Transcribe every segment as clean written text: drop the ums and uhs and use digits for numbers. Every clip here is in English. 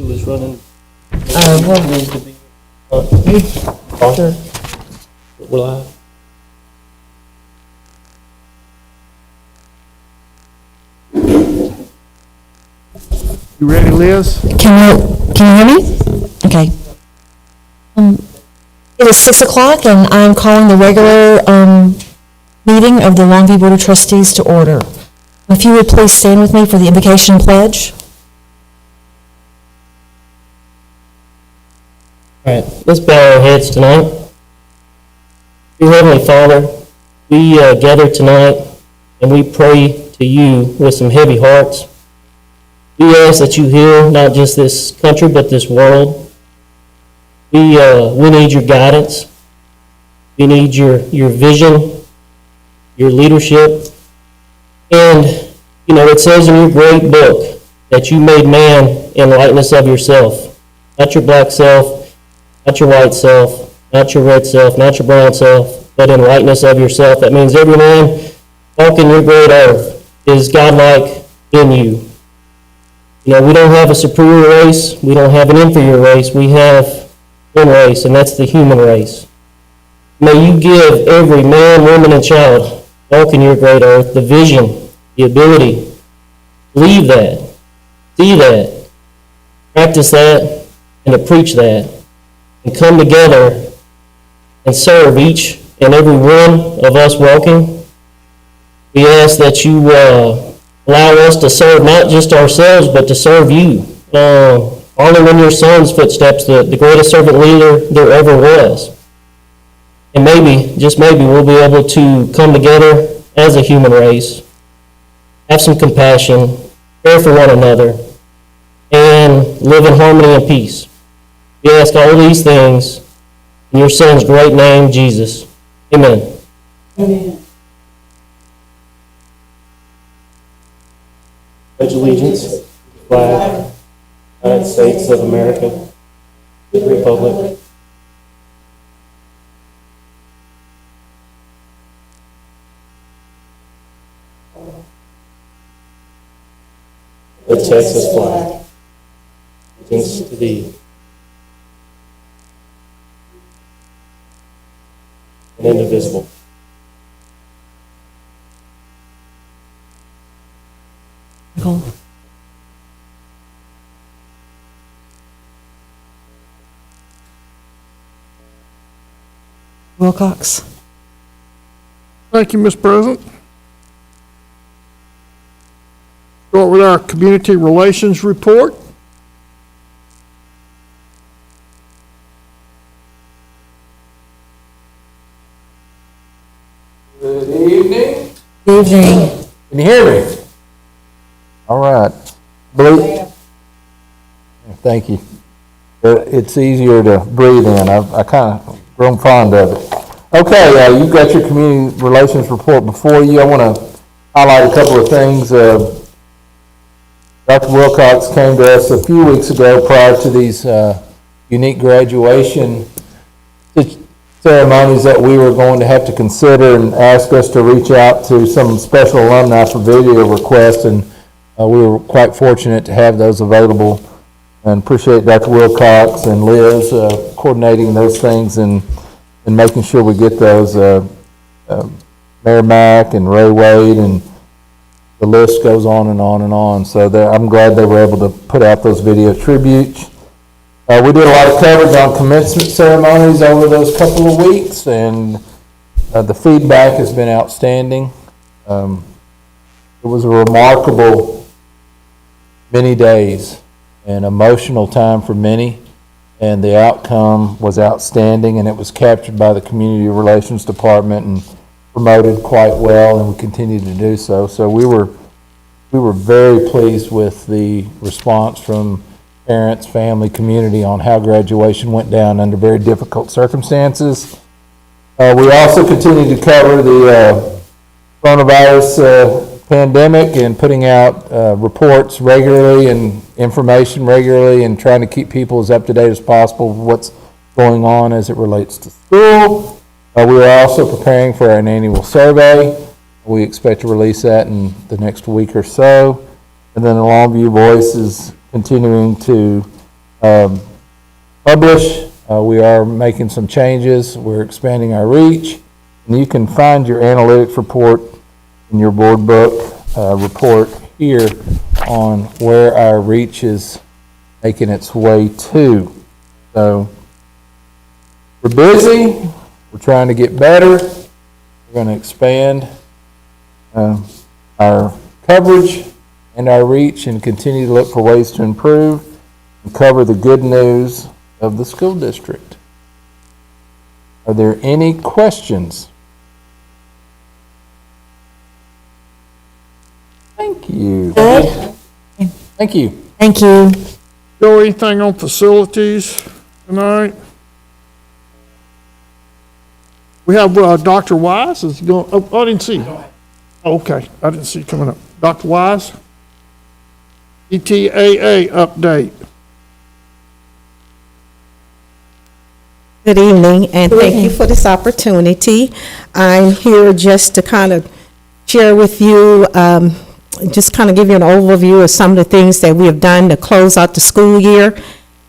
He was running. Well, Needs to be. sure. We're live. You ready, Liz? Can you hear me? Okay. It is 6 o'clock, and I'm calling the regular meeting of the Longview Board of Trustees to order. If you would please stand with me for the invocation pledge. All right, let's bow our heads tonight. Dear Heavenly Father, we gather tonight and we pray to you with some heavy hearts. We ask that you heal not just this country but this world. We need your guidance. We need your vision, your leadership. And, you know, it says in your great book that you made man in likeness of yourself. Not your black self, not your white self, not your red self, not your brown self, but in likeness of yourself. That means every man walking your great earth is godlike in you. You know, we don't have a superior race. We don't have an inferior race. We have one race, and that's the human race. May you give every man, woman, and child walking your great earth the vision, the ability to believe that, see that, practice that, and to preach that, and come together and serve each and every one of us walking. We ask that you allow us to serve not just ourselves, but to serve you. Following in your Son's footsteps, the greatest servant leader there ever was. And maybe, just maybe, we'll be able to come together as a human race, have some compassion, care for one another, and live in harmony and peace. We ask all these things in your Son's great name, Jesus. Amen. Amen. Pledge allegiance to the flag of the United States of America, to the republic. The Texas flag. Allegiance to thee. And indivisible. Michael. Wilcox. Thank you, Mr. President. Start with our community relations report. Good evening. Good evening. Can you hear me? All right. Blue. Thank you. It's easier to breathe in. I kind of grown fond of it. Okay, you've got your community relations report before you. I want to highlight a couple of things. Dr. Wilcox came to us a few weeks ago prior to these unique graduation ceremonies that we were going to have to consider, and asked us to reach out to some special alumni for video requests, and we were quite fortunate to have those available, and appreciate Dr. Wilcox and Liz coordinating those things and making sure we get those. Mayor Mack and Ray Wade, and the list goes on and on and on. So I'm glad they were able to put out those video tributes. We did a lot of coverage on commencement ceremonies over those couple of weeks, and the feedback has been outstanding. It was a remarkable many days, an emotional time for many, and the outcome was outstanding, and it was captured by the Community Relations Department and promoted quite well, and we continue to do so. So we were very pleased with the response from parents, family, community on how graduation went down under very difficult circumstances. We also continue to cover the coronavirus pandemic and putting out reports regularly and information regularly, and trying to keep people as up to date as possible with what's going on as it relates to school. We are also preparing for an annual survey. We expect to release that in the next week or so. And then the Longview Voice is continuing to publish. We are making some changes. We're expanding our reach. And you can find your analytics report in your board book report here on where our reach is making its way to. So we're busy. We're trying to get better. We're going to expand our coverage and our reach and continue to look for ways to improve and cover the good news of the school district. Are there any questions? Thank you. Ed? Thank you. Thank you. Joe, anything on facilities tonight? We have Dr. Wise is going, oh, I didn't see. Oh, okay, I didn't see you coming up. Dr. Wise? ETAA update. Good evening, and thank you for this opportunity. I'm here just to kind of share with you, just kind of give you an overview of some of the things that we have done to close out the school year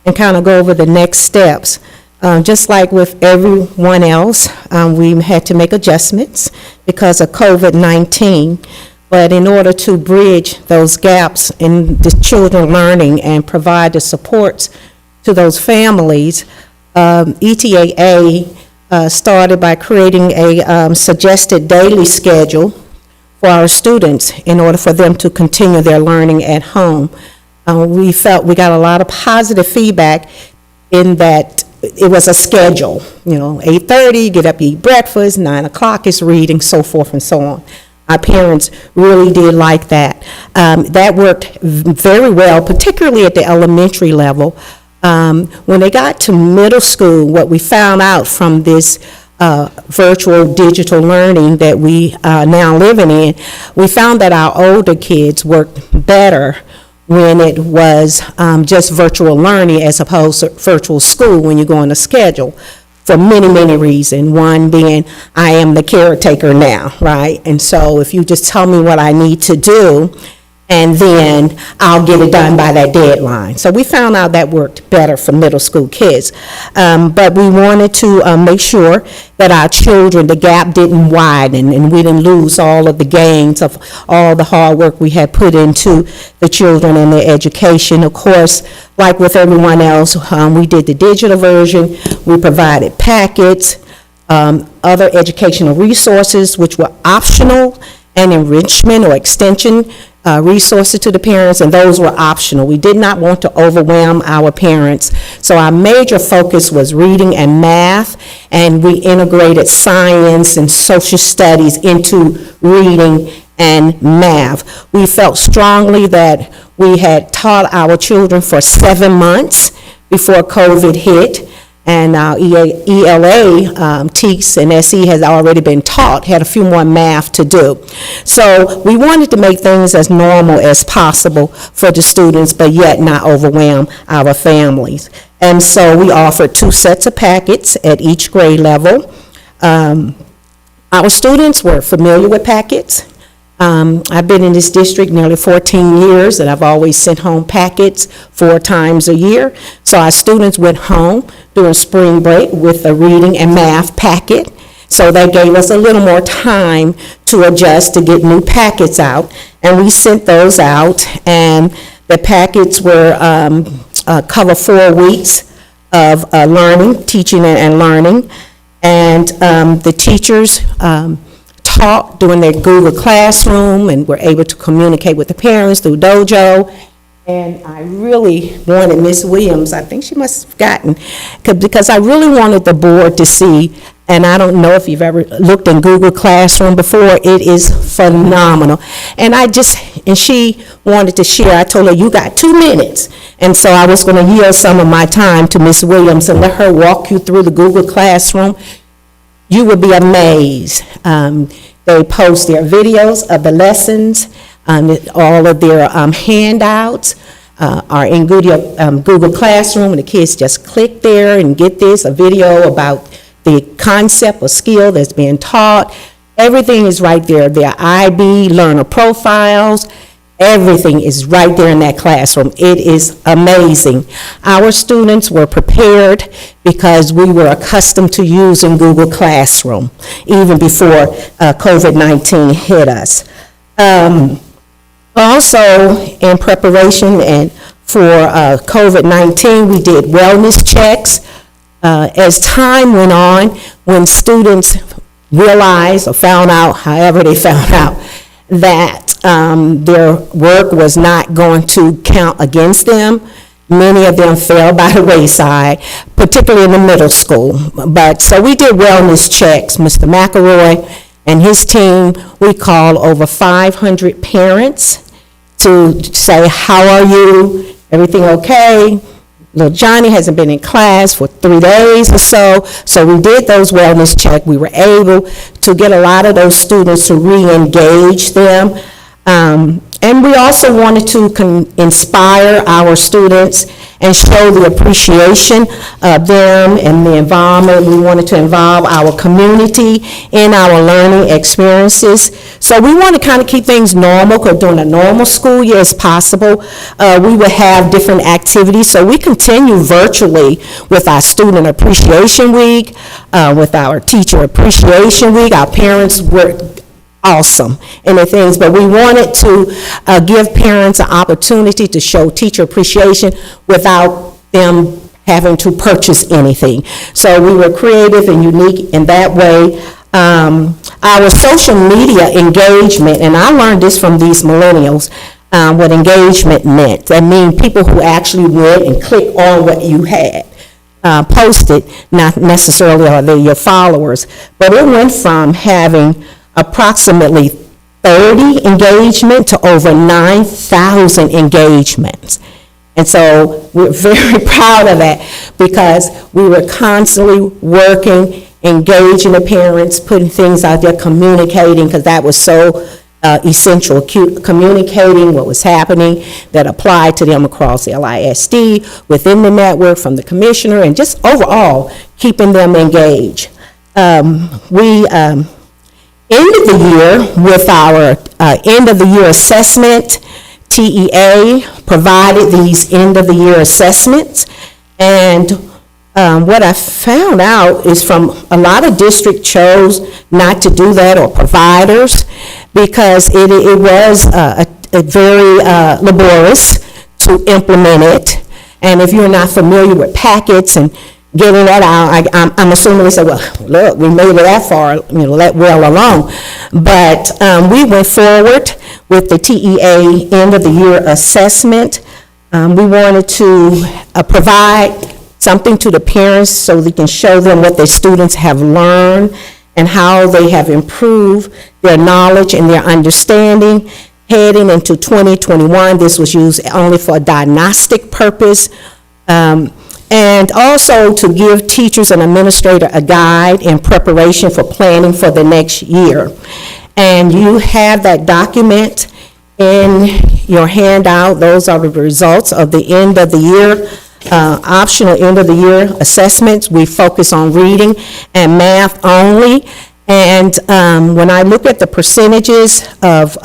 and kind of go over the next steps. Just like with everyone else, we had to make adjustments because of COVID-19. But in order to bridge those gaps in the children learning and provide the supports to those families, ETAA started by creating a suggested daily schedule for our students in order for them to continue their learning at home. We felt we got a lot of positive feedback in that it was a schedule, 8:30, get up, eat breakfast, 9 o'clock is reading, so forth and so on. Our parents really did like that. That worked very well, particularly at the elementary level. When they got to middle school, what we found out from this virtual digital learning that we are now living in, we found that our older kids worked better when it was just virtual learning as opposed to virtual school when you go on a schedule, for many, many reasons. One being, I am the caretaker now, right? And so if you just tell me what I need to do, and then I'll get it done by that deadline. So we found out that worked better for middle school kids. But we wanted to make sure that our children, the gap didn't widen and we didn't lose all of the gains of all the hard work we had put into the children and their education. Of course, like with everyone else, we did the digital version. We provided packets, other educational resources, which were optional, and enrichment or extension resources to the parents, and those were optional. We did not want to overwhelm our parents. So our major focus was reading and math, and we integrated science and social studies into reading and math. We felt strongly that we had taught our children for 7 months before COVID hit, and our ELA, TEAS and SE has already been taught, had a few more math to do. So we wanted to make things as normal as possible for the students, but yet not overwhelm our families. And so we offered 2 sets of packets at each grade level. Our students were familiar with packets. I've been in this district nearly 14 years, and I've always sent home packets 4 times a year. So our students went home during spring break with a reading and math packet. So that gave us a little more time to adjust to get new packets out. And we sent those out, and the packets were cover 4 weeks of learning, teaching and learning. And the teachers taught during their Google Classroom and were able to communicate with the parents through Dojo. And I really wanted Ms. Williams, I think she must have gotten, because I really wanted the board to see, and I don't know if you've ever looked in Google Classroom before, it is phenomenal. And she wanted to share, I told her, you got 2 minutes. And so I was gonna yield some of my time to Ms. Williams and let her walk you through the Google Classroom. You would be amazed. They post their videos of the lessons, all of their handouts are in Google Classroom, and the kids just click there and get a video about the concept or skill that's being taught. Everything is right there. Their IB learner profiles, Everything is right there in that classroom. It is amazing. Our students were prepared because we were accustomed to using Google Classroom even before COVID-19 hit us. Also, in preparation and for COVID-19, we did wellness checks. As time went on, when students realized or found out, however they found out, that their work was not going to count against them, many of them fell by the wayside, particularly in the middle school. But, so we did wellness checks. Mr. McElroy and his team, we called over 500 parents to say, how are you? Everything okay? Little Johnny hasn't been in class for 3 days or so, so we did those wellness checks. We were able to get a lot of those students to re-engage them. And we also wanted to inspire our students and show the appreciation of them and the environment. We wanted to involve our community in our learning experiences. So we want to kind of keep things normal, because during a normal school year as possible, we would have different activities. So we continue virtually with our Student Appreciation Week, with our Teacher Appreciation Week. Our parents were awesome in the things, but we wanted to give parents an opportunity to show teacher appreciation without them having to purchase anything. So we were creative and unique in that way. Our social media engagement, and I learned this from these millennials, what engagement meant. That means people who actually went and clicked on what you had posted, not necessarily are they your followers, but it went from having approximately 30 engagement to over 9,000 engagements. And so we're very proud of that, because we were constantly working, engaging the parents, putting things out there, communicating, because that was so essential, communicating what was happening that applied to them across LISD, within the network, from the commissioner, and just overall keeping them engaged. We ended the year with our end of the year assessment. TEA provided these end of the year assessments, and what I found out is from a lot of districts chose not to do that, or providers, because it was a very laborious to implement it. And if you're not familiar with packets and getting that out, I'm assuming they said, well, look, we made it that far, that well along. But we went forward with the TEA end of the year assessment. We wanted to provide something to the parents so they can show them what their students have learned and how they have improved their knowledge and their understanding. Heading into 2021, this was used only for a diagnostic purpose. And also to give teachers and administrators a guide in preparation for planning for the next year. And you have that document in your handout. Those are the results of the end of the year, optional end of the year assessments. We focus on reading and math only. And when I look at the percentages of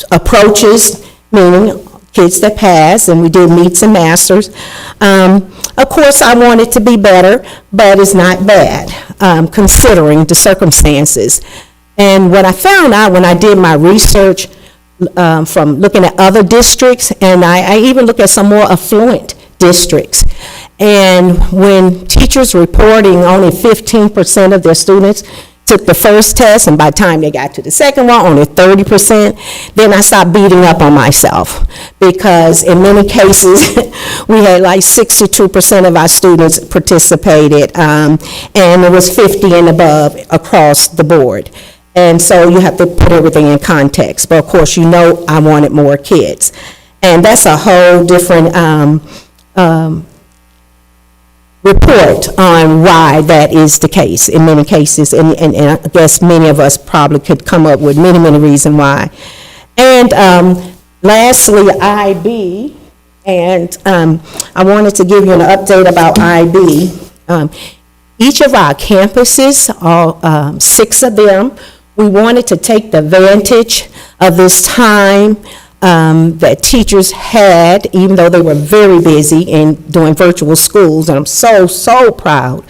approaches, meaning kids that pass, and we did meets and masters. Of course, I want it to be better, but it's not bad, considering the circumstances. And what I found out when I did my research from looking at other districts, and I even look at some more affluent districts, and when teachers reporting only 15% of their students took the first test, and by the time they got to the second one, only 30%, then I stopped beating up on myself, because in many cases, we had like 62% of our students participated, and it was 50 and above across the board. And so you have to put everything in context, but of course, I wanted more kids. And that's a whole different report on why that is the case in many cases, and I guess many of us probably could come up with many, many reasons why. And lastly, IB, and I wanted to give you an update about IB. Each of our campuses, all 6 of them, we wanted to take the advantage of this time that teachers had, even though they were very busy in doing virtual schools. And I'm so, so proud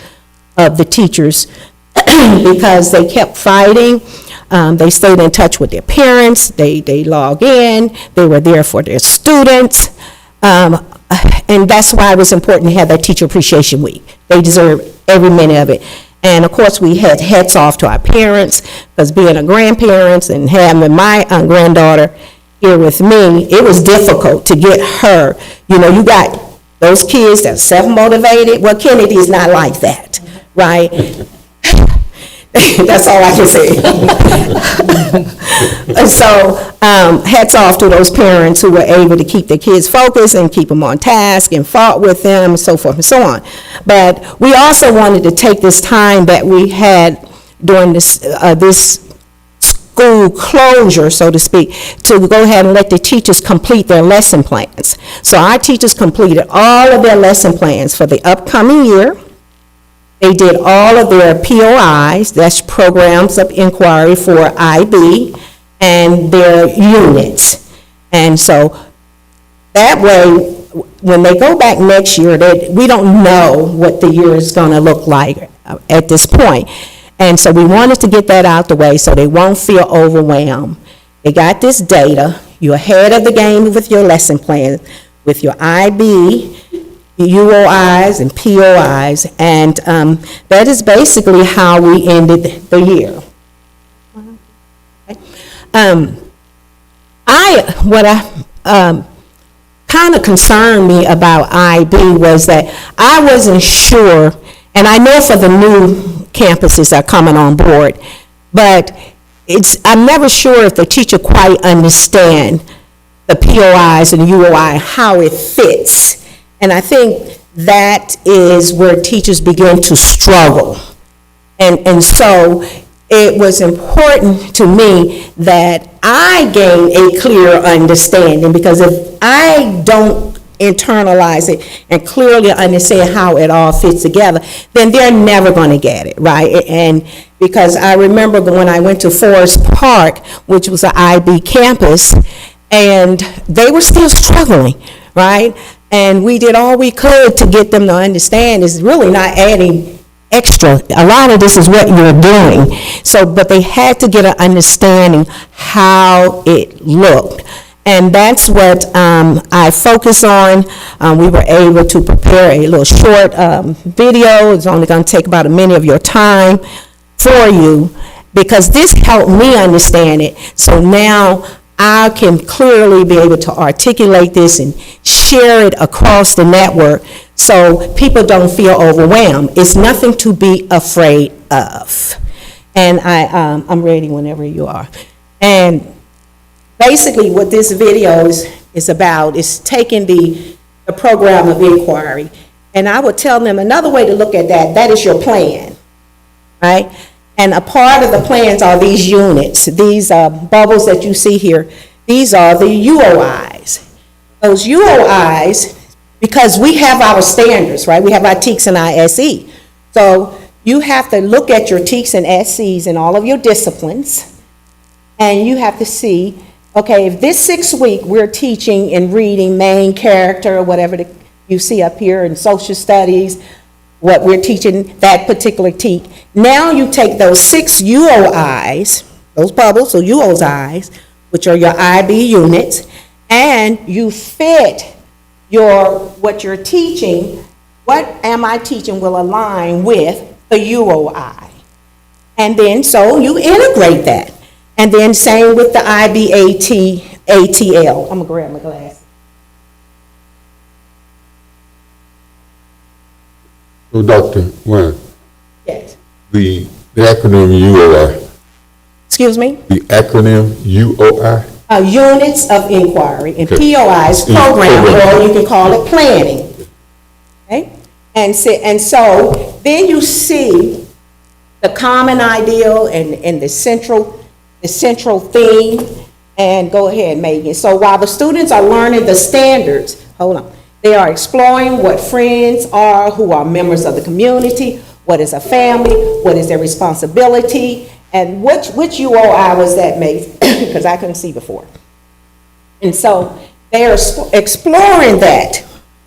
of the teachers because they kept fighting. They stayed in touch with their parents. They log in. They were there for their students. And that's why it was important to have that Teacher Appreciation Week. They deserve every minute of it. And of course, we had hats off to our parents, because being a grandparents and having my granddaughter here with me, it was difficult to get her. You know, you got those kids that are self-motivated. Well, Kennedy is not like that, right? That's all I can say. And so, hats off to those parents who were able to keep their kids focused and keep them on task and fought with them and so forth and so on. But we also wanted to take this time that we had during this, this school closure, so to speak, to go ahead and let the teachers complete their lesson plans. So our teachers completed all of their lesson plans for the upcoming year. They did all of their POIs, that's programs of inquiry for IB, and their units. And so that way, when they go back next year, we don't know what the year is going to look like at this point. And so we wanted to get that out the way so they won't feel overwhelmed. They got this data. You're ahead of the game with your lesson plan, with your IB, UOIs and POIs, and that is basically how we ended the year. What kind of concerned me about IB was that I wasn't sure, and I know for the new campuses that are coming on board, but I'm never sure if the teacher quite understand the POIs and the UOI, how it fits. And I think that is where teachers begin to struggle. And so it was important to me that I gain a clear understanding, because if I don't internalize it and clearly understand how it all fits together, then they're never going to get it, right? And because I remember when I went to Forest Park, which was an IB campus, and they were still struggling, right? And we did all we could to get them to understand it's really not adding extra. A lot of this is what you're doing. So, but they had to get an understanding how it looked. And that's what I focus on. We were able to prepare a little short video. It's only going to take about a minute of your time for you, because this helped me understand it. So now I can clearly be able to articulate this and share it across the network so people don't feel overwhelmed. It's nothing to be afraid of. And I'm ready whenever you are. And basically what this video is about is taking the program of inquiry. And I would tell them another way to look at that is your plan, right? And a part of the plans are these units. These bubbles that you see here, these are the UOIs. Those UOIs, because we have our standards, right? We have our TEKS and our SE. So you have to look at your TEKS and SEs in all of your disciplines, and you have to see, okay, if this 6th week we're teaching in reading, main character, or whatever you see up here in social studies, what we're teaching that particular TEK. Now you take those 6 UOIs, those bubbles, so UOIs, which are your IB units, and you fit what you're teaching, what am I teaching will align with the UOI. And then so you integrate that. And then same with the IBAT, ATL. I'm gonna grab my glasses. So Dr. Wayne, Yes. the acronym UOI, Excuse me? the acronym UOI? Units of inquiry, and Okay. POI is programming, or you can call it planning. Okay? And so then you see the common ideal and the central theme, and go ahead, Megan. So while the students are learning the standards, hold on, they are exploring what friends are who are members of the community, what is a family, what is their responsibility, and which UOI was that, Megan? Because I couldn't see before. And so they are exploring that.